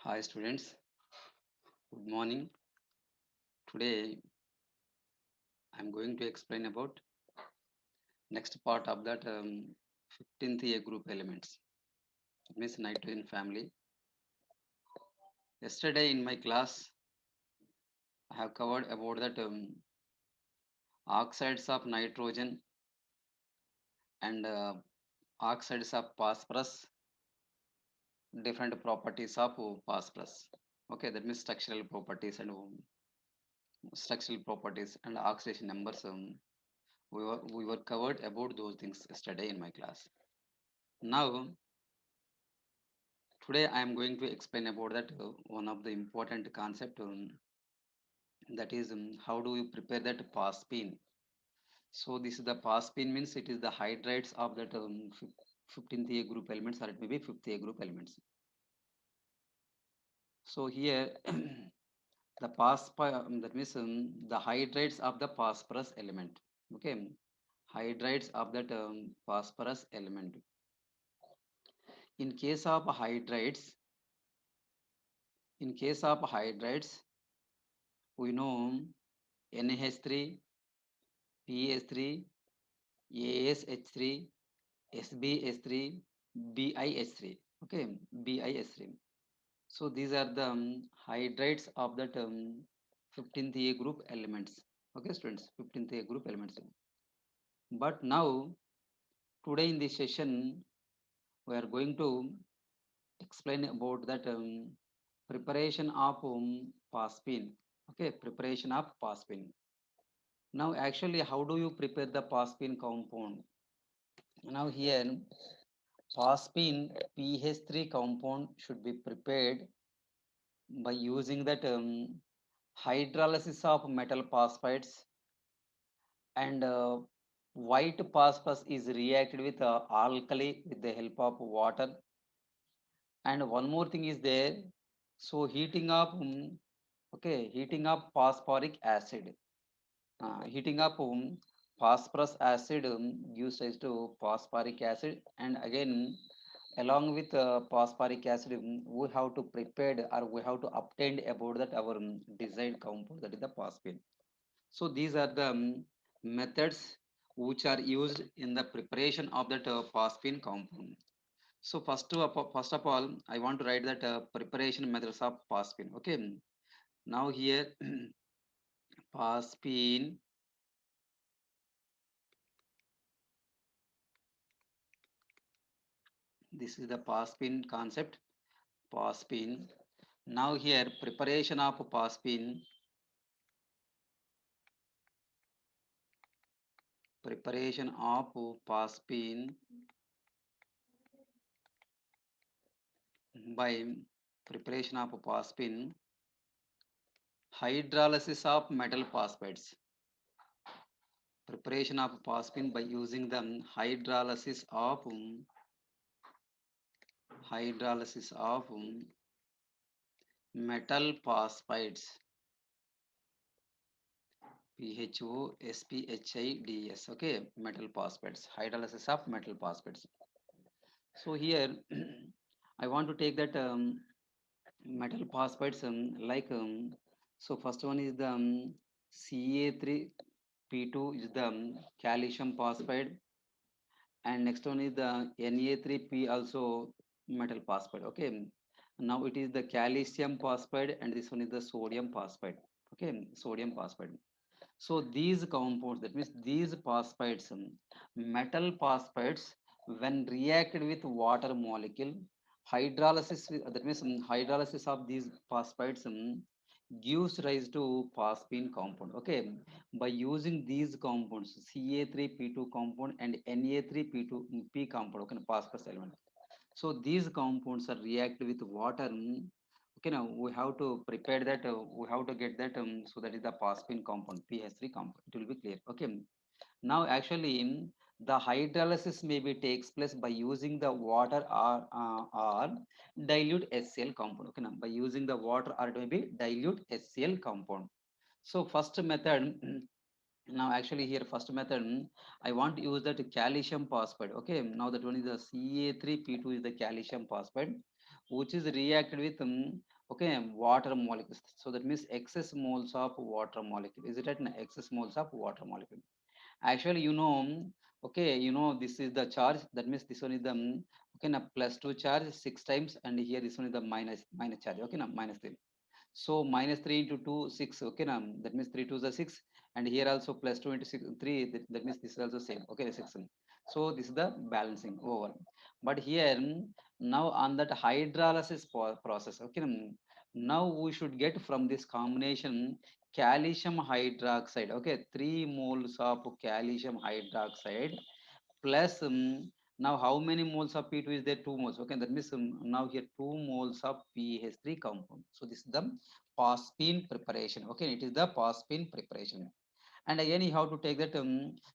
Hi students, good morning. Today I'm going to explain about next part of that 15th A group elements. It means nitrogen family. Yesterday in my class I have covered about that oxides of nitrogen and oxides of phosphorus, different properties of phosphorus. Okay, that means structural properties and oxidation numbers. We were covered about those things yesterday in my class. Now today I am going to explain about that one of the important concept that is how do you prepare that phosphine. So this is the phosphine means it is the hydrides of that 15th A group elements or it may be 5th A group elements. So here the that means the hydrides of the phosphorus element. Okay, hydrides of that phosphorus element. In case of hydrides, in case of hydrides, we know NH3, PH3, ASH3, SBH3, BIH3. Okay, BIH3. So these are the hydrides of the 15th A group elements. Okay, students, 15th A group elements. But now, today in this session, we are going to explain about that preparation of phosphine. Okay, preparation of phosphine. Now, actually, how do you prepare the phosphine compound? Now, here phosphine PH3 compound should be prepared by using that hydrolysis of metal phosphides and white phosphorus is reacted with alkali with the help of water. And one more thing is there. So heating up, heating up phosphoric acid. Heating up phosphorus acid gives rise to phosphoric acid, and again along with phosphoric acid we have to prepare or we have to obtain about that our desired compound, that is the phosphine. So these are the methods which are used in the preparation of that phosphine compound. So first of all I want to write that preparation methods of phosphine. Okay, now here phosphine, this is the phosphine concept. Phosphine. Now here preparation of phosphine, preparation of phosphine by preparation of phosphine, hydrolysis of metal phosphates. Preparation of phosphine by using the hydrolysis of metal phosphides. PHOSPHIDS. Okay, metal phosphates. Hydrolysis of metal phosphates. So here I want to take that metal phosphates so first one is the Ca3P2 is the calcium phosphide, and next one is the Na3P also metal phosphide. Okay, now it is the calcium phosphide and this one is the sodium phosphide. Okay, sodium phosphide. So these compounds, that means these phosphides, metal phosphides, when reacted with water molecule, hydrolysis, that means hydrolysis of these phosphides gives rise to phosphine compound. Okay, by using these compounds, Ca3P2 compound and Na3P2 P compound, okay, phosphorus element. So these compounds are react with water. Okay, now we have to prepare that. We have to get that. So that is the phosphine compound, PH3 compound. It will be clear. Okay. Now actually, the hydrolysis maybe takes place by using the water or dilute HCl compound. Okay, now by using the water or it may be dilute HCl compound. So first method. Now actually here first method I want to use that calcium phosphide. Okay, now that one is the Ca3P2 is the calcium phosphide. which is reacted with okay, water molecules. So that means excess moles of water molecule. Is it at excess moles of water molecule? Actually, okay, this is the charge. That means this one is the okay, na plus two charge six times, and here this one is the minus charge. Okay, na minus three. So minus 3 into 2, 6. Okay, now that means 3 2 is the 6. And here also plus 2 into 6, 3. That means this is also same. Okay, 6. So this is the balancing over. But here, now on that hydrolysis process, okay, now we should get from this combination calcium hydroxide. Okay, 3 moles of calcium hydroxide plus now how many moles of P2 is there? 2 moles. Okay, that means now here 2 moles of PH3 compound. So this is the phosphine preparation. Okay, it is the phosphine preparation. And again you have to take that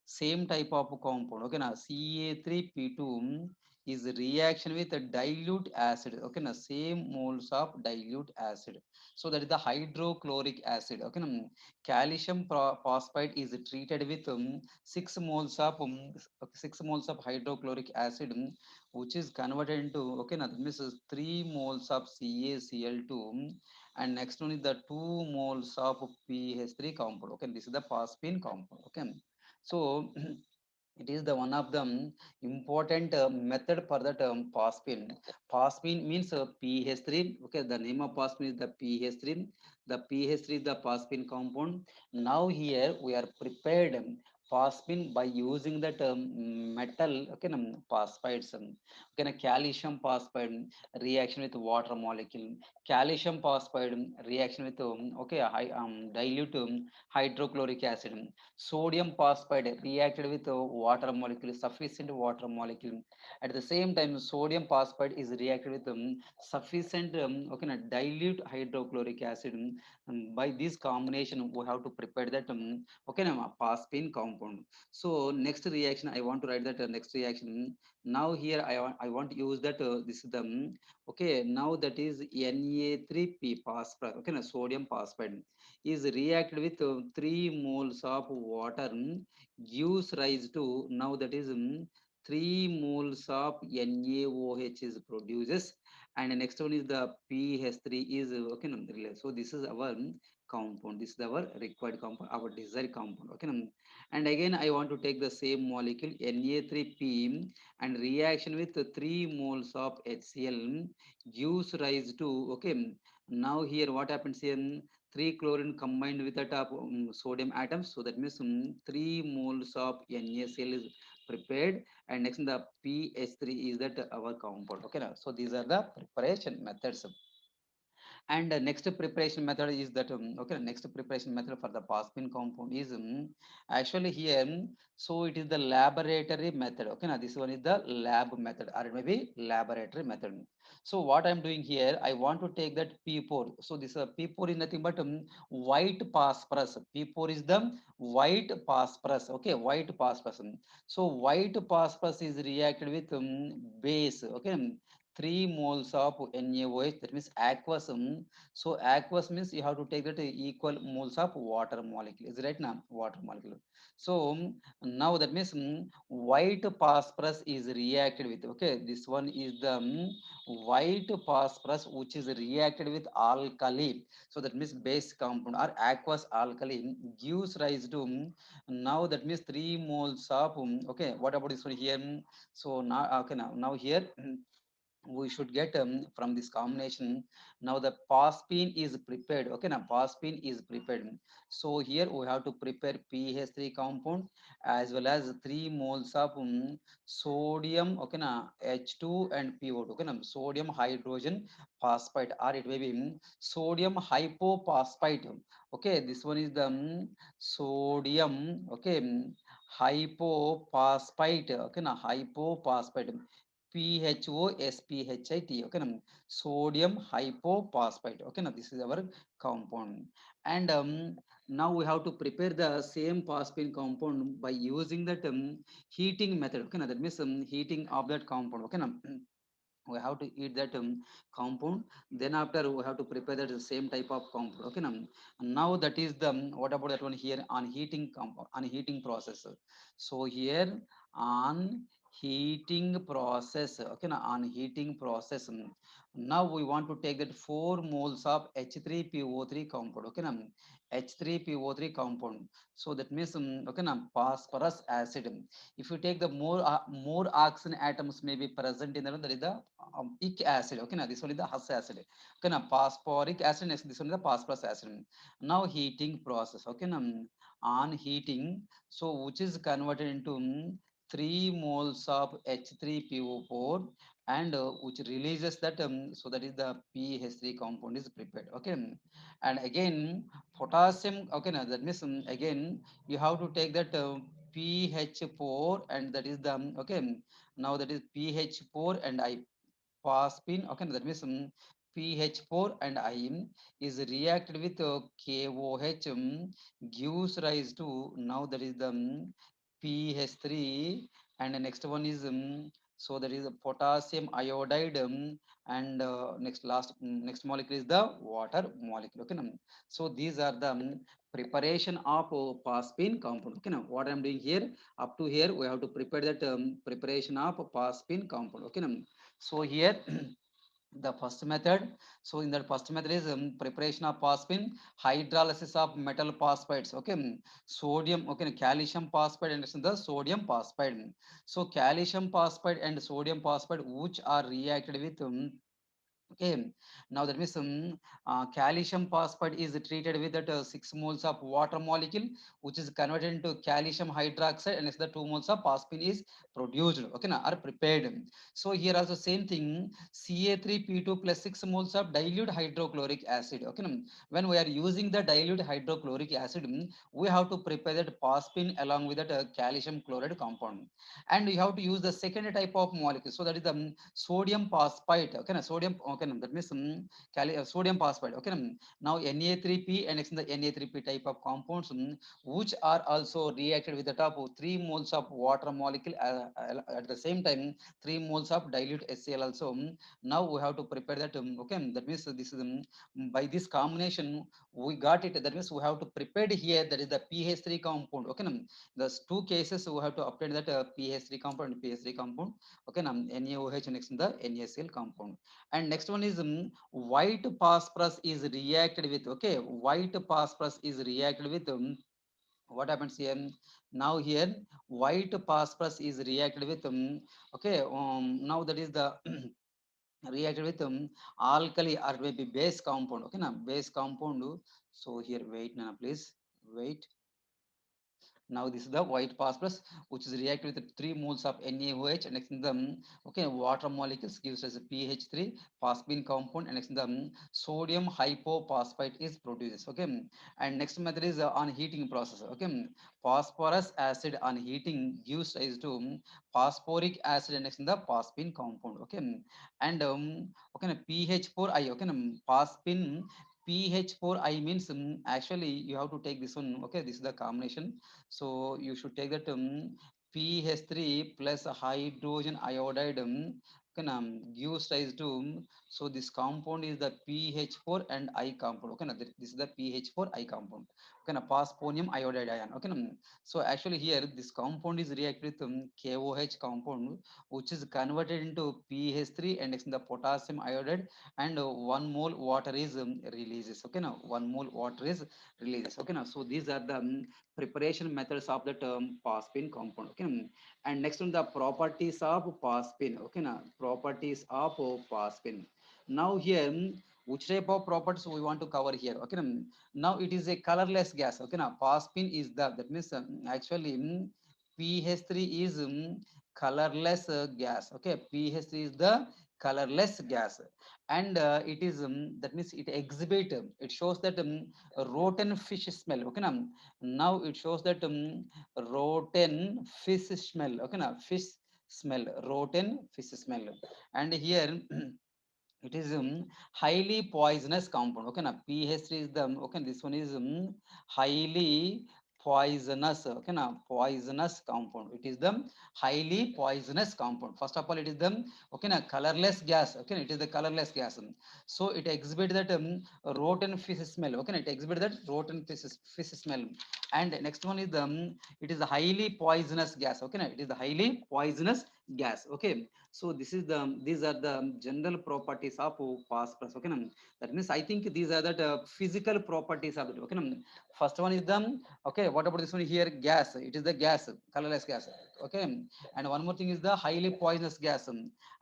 same type of compound. Okay, now Ca3P2 is reaction with a dilute acid. Okay, now same moles of dilute acid. So that is the hydrochloric acid. Okay, now calcium phosphide is treated with 6 moles of 6 moles of hydrochloric acid, which is converted into, okay, now that means 3 moles of CaCl2, and next one is the 2 moles of PH3 compound. Okay, this is the phosphine compound. Okay, so it is the one of the important method for the term phosphine. Phosphine means PH3. Okay, the name of phosphine is the PH3. The PH3 is the phosphine compound. Now here we are prepared phosphine by using that metal. Okay, phosphides. Okay, calcium phosphide reaction with water molecule. Calcium phosphide reaction with okay, dilute hydrochloric acid. Sodium phosphide reacted with water molecule, sufficient water molecule. At the same time, sodium phosphide is reacted with sufficient okay, dilute hydrochloric acid. By this combination, we have to prepare that okay, phosphine compound. So next reaction, I want to write that next reaction. Now here I want to use that this is the okay, now that is Na3P phosphorus. Okay, sodium phosphide is reacted with 3 moles of water, gives rise to, now that is 3 moles of NaOH is produces, and the next one is the PH3 is okay, so this is our compound, this is our required compound, our desired compound. Okay, and again I want to take the same molecule Na3P and reaction with 3 moles of HCl gives rise to, okay, now here what happens here, 3 chlorine combined with that of sodium atoms. So that means 3 moles of NaCl is prepared, and next the PH3 is that our compound. Okay, now so these are the preparation methods. And next preparation method is that okay, next preparation method for the phosphine compound is actually here, so it is the laboratory method. Okay, now this one is the lab method, or it may be laboratory method. So what I'm doing here, I want to take that P4. So this P4 is nothing but white phosphorus. P4 is the white phosphorus. Okay, white phosphorus. So white phosphorus is reacted with base. Okay, 3 moles of NaOH, that means aqueous. So aqueous means you have to take that equal moles of water molecule. Is it right now? Water molecule. So now that means white phosphorus is reacted with. Okay, this one is the white phosphorus which is reacted with alkali. So that means base compound or aqueous alkali gives rise to now that means 3 moles of okay. What about this one here? So now okay, now here we should get from this combination. Now the phosphine is prepared. Okay, now phosphine is prepared. So here we have to prepare PH3 compound as well as 3 moles of sodium, okay, now H2 and PO2. Okay, now sodium hydrogen phosphide, or it may be sodium hypophosphite. Okay, this one is the sodium, okay, hypophosphite. Okay, now hypophosphite, PHOSPHIT. Okay, now sodium hypophosphite. Okay, now this is our compound. And now we have to prepare the same phosphine compound by using that heating method. Okay, now that means heating of that compound. Okay, now we have to eat that compound. Then after we have to prepare that same type of compound. Okay, now that is the what about that one here on heating compound, on heating process. So here on heating process. Okay, now on heating process, now we want to take that 4 moles of H3PO3 compound. Okay, now H3PO3 compound. So that means okay, now phosphorus acid. If you take the more oxygen atoms may be present in that is the ic acid. Okay, now this one is the Hus acid. Okay, now phosphoric acid, next this one is the phosphorus acid. Now heating process. Okay, now on heating, so which is converted into 3 moles of H3PO4 and which releases that, so that is the PH3 compound is prepared. Okay, and again potassium. Okay, now that means again you have to take that PH4, and that is the okay, now that is PH4 and I phosphine. Okay, that means PH4 and I is reacted with KOH, gives rise to, now that is the PH3, and the next one is so that is potassium iodide, and next molecule is the water molecule. Okay, now, so these are the preparation of phosphine compound. Okay, now what I'm doing here, up to here we have to prepare that preparation of phosphine compound. Okay, now, so here the first method, so in that first method is preparation of phosphine, hydrolysis of metal phosphides. Okay, sodium, okay, calcium phosphide and the sodium phosphide. So calcium phosphide and sodium phosphide which are reacted with okay, now that means calcium phosphide is treated with that 6 moles of water molecule, which is converted into calcium hydroxide, and the 2 moles of phosphine is produced. Okay, now are prepared. So here also same thing, Ca3P2 plus 6 moles of dilute hydrochloric acid. Okay, now when we are using the dilute hydrochloric acid, we have to prepare that phosphine along with that calcium chloride compound, and you have to use the second type of molecule. So that is the sodium phosphate. Okay, na sodium. Okay, na that means sodium phosphate. Okay, now Na3P and next in the Na3P type of compounds, which are also reacted with the top of 3 moles of water molecule, at the same time 3 moles of dilute HCl also. Now we have to prepare that. Okay, that means this is by this combination we got it. That means we have to prepare here. That is the PH3 compound. Okay, the two cases we have to obtain that PH3 compound and PH3 compound. Okay, now NaOH next in the NaCl compound, and next one is white phosphorus is reacted with. Okay, white phosphorus is reacted with what happens here now here, white phosphorus is reacted with okay, now that is the reacted with alkali or maybe base compound. Okay, now base compound. So here wait now please, wait. Now this is the white phosphorus which is reacted with 3 moles of NaOH, and next in the okay, water molecules gives us a pH3 phosphine compound, and next in the sodium hypophosphate is produced. Okay, and next method is on heating process. Okay, phosphorus acid on heating gives rise to phosphoric acid, and next in the phosphine compound. Okay, and okay, pH4I. Okay, phosphine pH4I means actually you have to take this one. Okay, this is the combination, so you should take that PH3 plus hydrogen iodide can gives rise to so this compound is the PH4 and I compound. Okay, now this is the PH4 I compound. Okay, now phosphonium iodide ion. Okay, now, so actually here this compound is reacted with KOH compound, which is converted into PH3 and next in the potassium iodide, and 1 mole water is releases. Okay, now 1 mole water is releases. Okay, now so these are the preparation methods of the term phosphine compound. Okay, and next on the properties of phosphine. Okay, now properties of phosphine. Now here which type of properties we want to cover here. Okay, now it is a colorless gas. Okay, now phosphine is the, that means actually PH3 is colorless gas. Okay, PH3 is the colorless gas, and it is that means it exhibit, it shows that rotten fish smell. Okay, now it shows that rotten fish smell. Okay, now fish smell, rotten fish smell, and here it is highly poisonous compound. Okay, now pH3 is the, okay, this one is highly poisonous. Okay, now poisonous compound, it is the highly poisonous compound. First of all it is the, okay, now colorless gas. Okay, it is the colorless gas, so it exhibit that rotten fish smell. Okay, it exhibit that rotten fish smell, And next one is the it is a highly poisonous gas. Okay, it is the highly poisonous gas. Okay, so this is the these are the general properties of phosphorus. Okay, that means I think these are the physical properties of it. Okay, first one is the okay. What about this one here? Gas. It is the gas, colorless gas. Okay, and one more thing is the highly poisonous gas,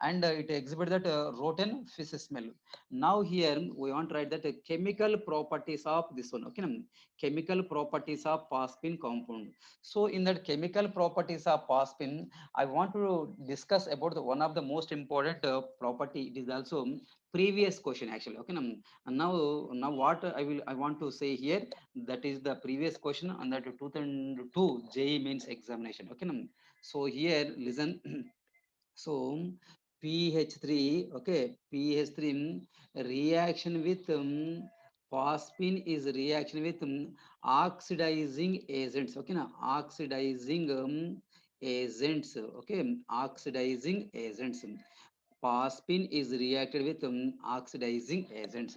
and it exhibits that rotten fish smell. Now here we want to write that chemical properties of this one. Okay, chemical properties of phosphine compound. So in that chemical properties of phosphine, I want to discuss about the one of the most important property. It is also previous question actually. Okay, and now what I want to say here, that is the previous question on that 2002 JEE means examination. Okay, so here listen. So PH3, okay, PH3 reaction with phosphine is reaction with oxidizing agents. Okay, now oxidizing agents. Okay, oxidizing agents. Phosphine is reacted with oxidizing agents.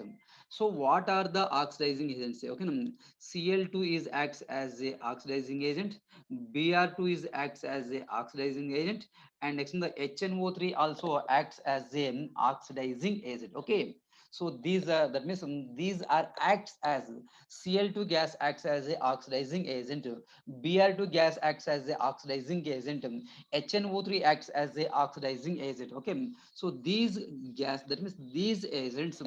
So what are the oxidizing agents? Okay, Cl2 is acts as a oxidizing agent, Br2 is acts as a oxidizing agent, and next the HNO3 also acts as a oxidizing agent. Okay, so these are that means these are acts as Cl2 gas acts as a oxidizing agent, Br2 gas acts as a oxidizing agent, HNO3 acts as a oxidizing agent. Okay, so these gas, that means these agents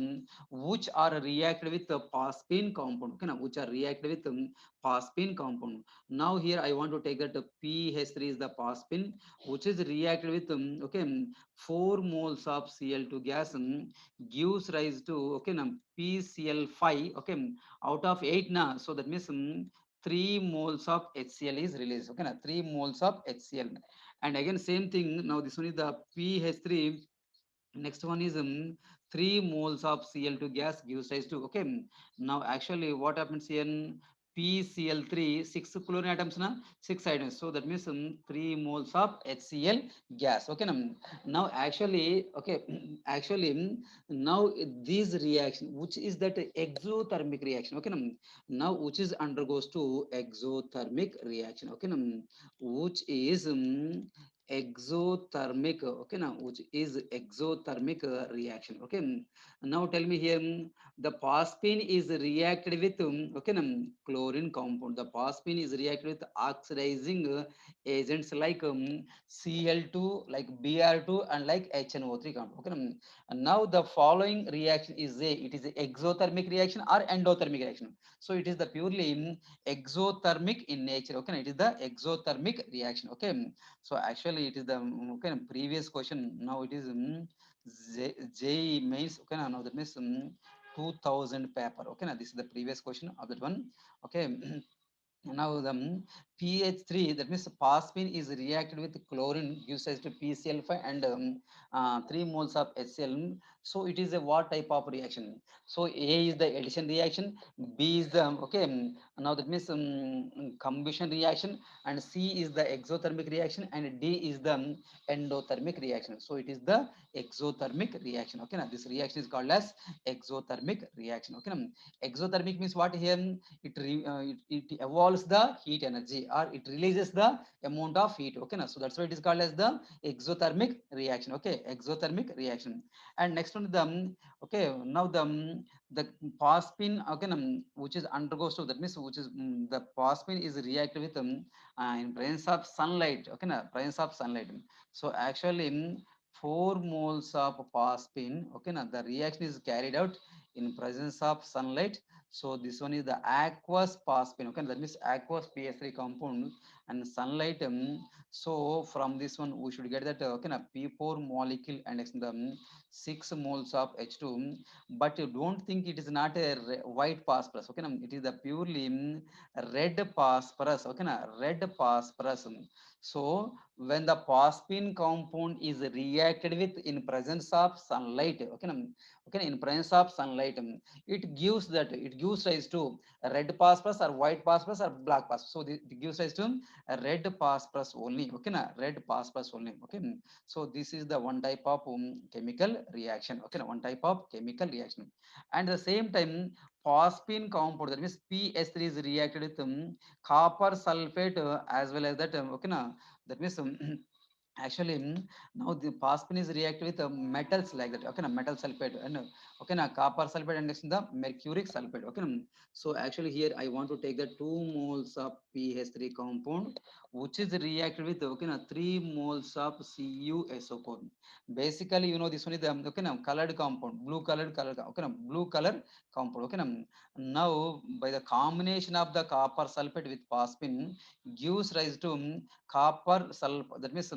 which are reacted with the phosphine compound, okay, which are reacted with phosphine compound. Now here I want to take that PH3 is the phosphine which is reacted with 4 moles of Cl2 gas gives rise to PCl5, okay, out of 8 na, so that means 3 moles of HCl is released. Okay, 3 moles of HCl. And again same thing, now this one is the PH3. Next one is 3 moles of Cl2 gas gives rise to, okay, now actually what happens here, PCl3 6 chlorine atoms na, 6 atoms, so that means 3 moles of HCl gas. Okay, now actually okay, actually now this reaction which is that exothermic reaction. Okay, now which is undergoes to exothermic reaction. Okay, which is exothermic. Okay, now which is exothermic reaction. Okay, now tell me here, the phosphine is reacted with okay, chlorine compound. The phosphine is reacted with oxidizing agents like Cl2, like Br2, and like HNO3 compound. Okay, and now the following reaction is a, it is a exothermic reaction or endothermic reaction. So it is the purely exothermic in nature. Okay, it is the exothermic reaction. Okay, so actually it is the okay, previous question. Now it is J mains. Okay, now that means 2000 paper. Okay, now this is the previous question of that one. Okay, now the PH3, that means phosphine is reacted with chlorine gives rise to PCl5 and 3 moles of HCl. So it is a what type of reaction? So A is the addition reaction, B is the okay. Now that means combustion reaction, and C is the exothermic reaction, and D is the endothermic reaction. So it is the exothermic reaction. Okay, now this reaction is called as exothermic reaction. Okay, now exothermic means what here? It evolves the heat energy or it releases the amount of heat. Okay, so that's why it is called as the exothermic reaction. Okay, exothermic reaction. And next one, the okay, now the phosphine, okay, which is undergoes to, that means which is the phosphine is reacted with in presence of sunlight. Okay, presence of sunlight. So actually 4 moles of phosphine, okay, the reaction is carried out in presence of sunlight. So this one is the aqueous phosphine. Okay, that means aqueous PS3 compound and sunlight. So from this one we should get that okay, P4 molecule and next the 6 moles of H2. But you don't think it is not a white phosphorus. Okay, it is the purely red phosphorus. Okay, red phosphorus. So when the phosphine compound is reacted with in presence of sunlight, okay, okay, in presence of sunlight, it gives rise to red phosphorus or white phosphorus or black phosphorus. So it gives rise to a red phosphorus only. Okay, red phosphorus only. Okay, so this is the one type of chemical reaction. Okay, one type of chemical reaction. And at the same time, phosphine compound, that means PH3 is reacted with copper sulfate as well as that okay na, that means actually now the phosphine is reacted with metals like that, okay na, metal sulfate and okay na, copper sulfate and next the mercuric sulfate, okay na. So actually here I want to take the 2 moles of PH3 compound which is reacted with okay na 3 moles of CuSO4. Basically you know this one is the okay na colored compound, blue colored color, okay na, blue color compound, okay na. Now by the combination of the copper sulfate with phosphine gives rise to copper sulfur, that means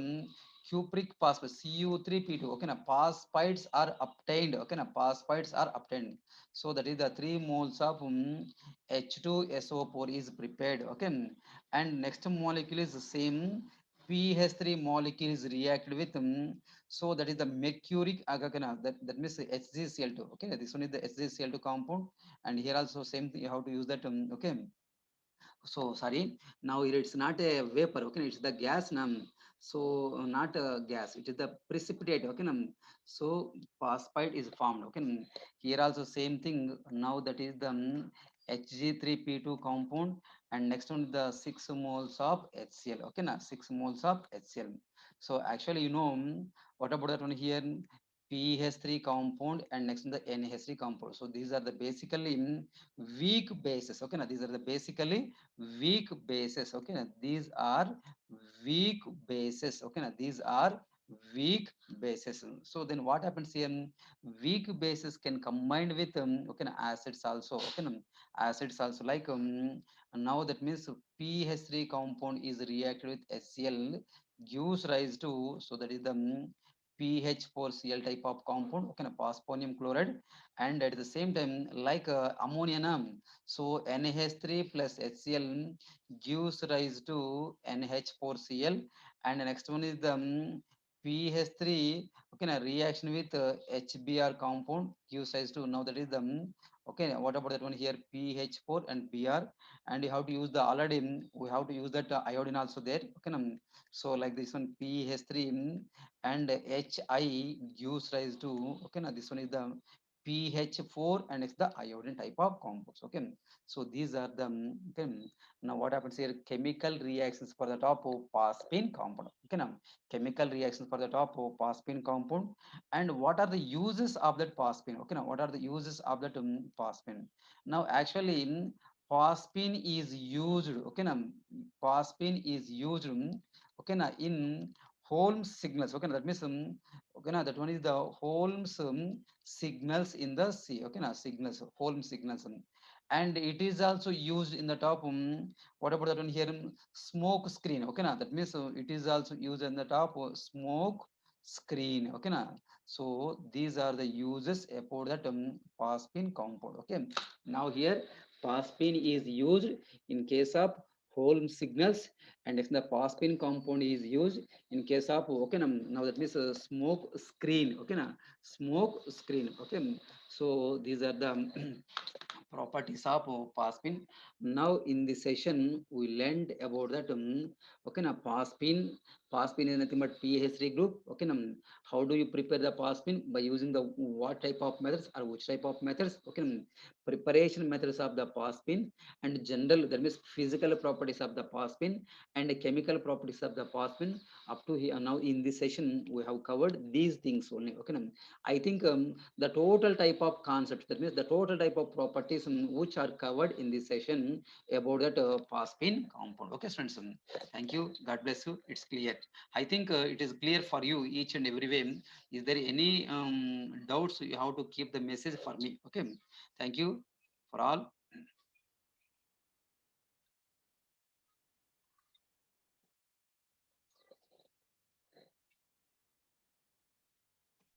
cupric phosphate Cu3P2, okay na, phosphides are obtained, okay na, phosphides are obtained. So that is the 3 moles of H2SO4 is prepared, okay. And next molecule is the same PH3 molecule is reacted with so that is the mercuric okay na, that means HgCl2, okay, this one is the HgCl2 compound. And here also same thing, you have to use that okay. So sorry, now it's not a vapor, okay, it's the gas nam. So not a gas, it is the precipitate, okay nam. So phosphide is formed, okay. Here also same thing, now that is the Hg3P2 compound. And next one the 6 moles of HCl, okay na, 6 moles of HCl. So actually you know what about that one here, PH3 compound and next one the NH3 compound. So these are the basically weak bases, okay na, these are the basically weak bases, okay na, these are weak bases, okay na, these are weak bases. So then what happens here, weak bases can combine with okay na, acids also, okay na, acids also like now that means PH3 compound is reacted with HCl gives rise to, so that is the PH4Cl type of compound, okay na, phosphonium chloride. And at the same time like ammonia na, so NH3 plus HCl gives rise to NH4Cl. And the next one is the PH3, okay na, reaction with HBr compound gives rise to, now that is the okay, what about that one here, PH4 and Br. And you have to use the already we have to use that iodine also there, okay na. So like this one PH3 and HI gives rise to, okay na, this one is the PH4 and it's the iodine type of compounds, okay. So these are the okay. Now what happens here, chemical reactions for the top of phosphine compound, okay now, chemical reactions for the top of phosphine compound. And what are the uses of that phosphine, okay now, what are the uses of that phosphine. Now actually phosphine is used, okay now, phosphine is used okay now in Holmes signals, okay now, that means okay now, that one is the Holmes signals in the sea, okay now, signals, Holmes signals. And it is also used in the top what about that one here, smoke screen, okay na, that means it is also used in the top smoke screen, okay na. So these are the uses about that phosphine compound, okay. Now here phosphine is used in case of Holmes signals, and next the phosphine compound is used in case of okay na, now that means smoke screen, okay na, smoke screen, okay. So these are the properties of phosphine. Now in this session we learned about that okay na, phosphine. Phosphine is nothing but PH3 group, okay na. How do you prepare the phosphine, by using the what type of methods or which type of methods, okay na. Preparation methods of the phosphine and general, that means physical properties of the phosphine and the chemical properties of the phosphine. Up to here now in this session we have covered these things only, okay na. I think the total type of concepts, that means the total type of properties which are covered in this session about that phosphine compound, okay students. Thank you, God bless you, it's clear. I think it is clear for you each and every way. Is there any doubts, you have to keep the message for me, okay. Thank you for all.